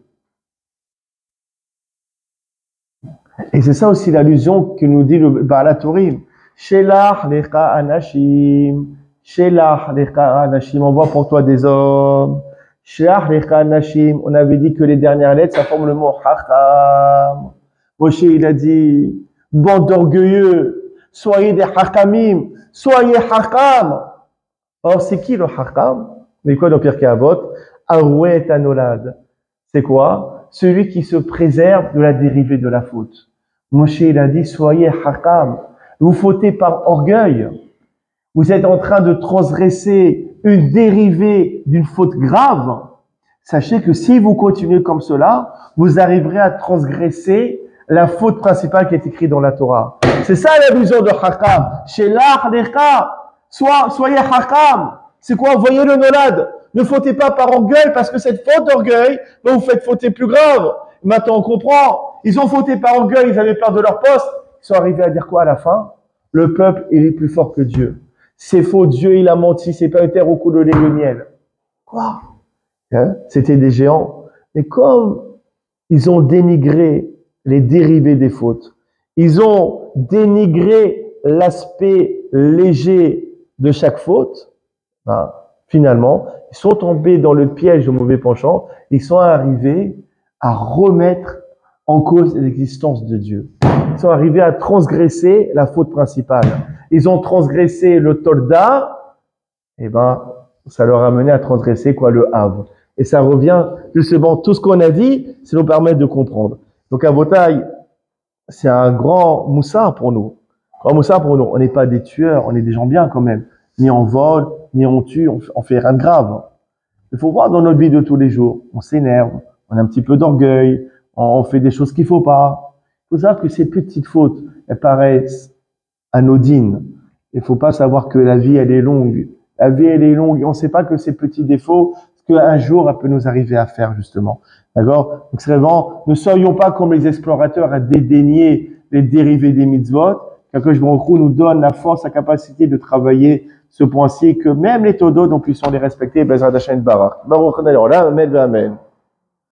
Et c'est ça aussi l'allusion que nous dit le Baal HaTurim. Shelach lecha anashim. Shelach lecha anashim. Envoie pour toi des hommes. Shelach lecha anashim. On avait dit que les dernières lettres, ça forme le mot hacham. Moshe, il a dit, bande d'orgueilleux, soyez des hakamim, soyez hakam. Or, c'est qui le hakam? Mais quoi dans Pirkei Avot? Arouet anolad. C'est quoi? Celui qui se préserve de la dérivée de la faute. Moshe, il a dit, soyez hakam. Vous fautez par orgueil. Vous êtes en train de transgresser une dérivée d'une faute grave. Sachez que si vous continuez comme cela, vous arriverez à transgresser la faute principale qui est écrite dans la Torah. C'est ça la vision de hakam. Shelach lecha. Soyez hakam. C'est quoi? Voyez le nolad. Ne fautez pas par orgueil, parce que cette faute d'orgueil va vous faire fauter plus grave. Maintenant, on comprend. Ils ont fauté par orgueil, ils avaient peur de leur poste. Ils sont arrivés à dire quoi à la fin? Le peuple, il est plus fort que Dieu. C'est faux, Dieu, il a menti, c'est pas une terre au cou de lait et de miel. Quoi? Hein? C'était des géants. Mais comme ils ont dénigré les dérivés des fautes, ils ont dénigré l'aspect léger de chaque faute, ben, finalement, ils sont tombés dans le piège du mauvais penchant, ils sont arrivés à remettre en cause l'existence de Dieu. Ils sont arrivés à transgresser la faute principale. Ils ont transgressé le Tolda, et ben, ça leur a mené à transgresser quoi, le Hav. Et ça revient, justement, tout ce qu'on a dit, ça nous permet de comprendre. Donc, Avotai, c'est un grand moussard pour nous. Grand moussard pour nous. On n'est pas des tueurs, on est des gens bien quand même. Ni on vole, ni on tue, on fait rien de grave. Il faut voir dans notre vie de tous les jours, on s'énerve, on a un petit peu d'orgueil, on fait des choses qu'il faut pas. Il faut savoir que ces petites fautes, elles paraissent anodines. Il faut pas savoir que la vie, elle est longue. La vie, elle est longue. Et on ne sait pas que ces petits défauts, qu'un jour, elle peut nous arriver à faire, justement. D'accord? Donc, c'est vraiment, ne soyons pas comme les explorateurs à dédaigner les dérivés des mitzvot. Qu'Akadosh Baruch Hu nous donne la force, la capacité de travailler ce point-ci, que même les Todot, donc, puissent les respecter. Bezrat Hashem Barak. Baruch Adonai Olam, Amen, Amen.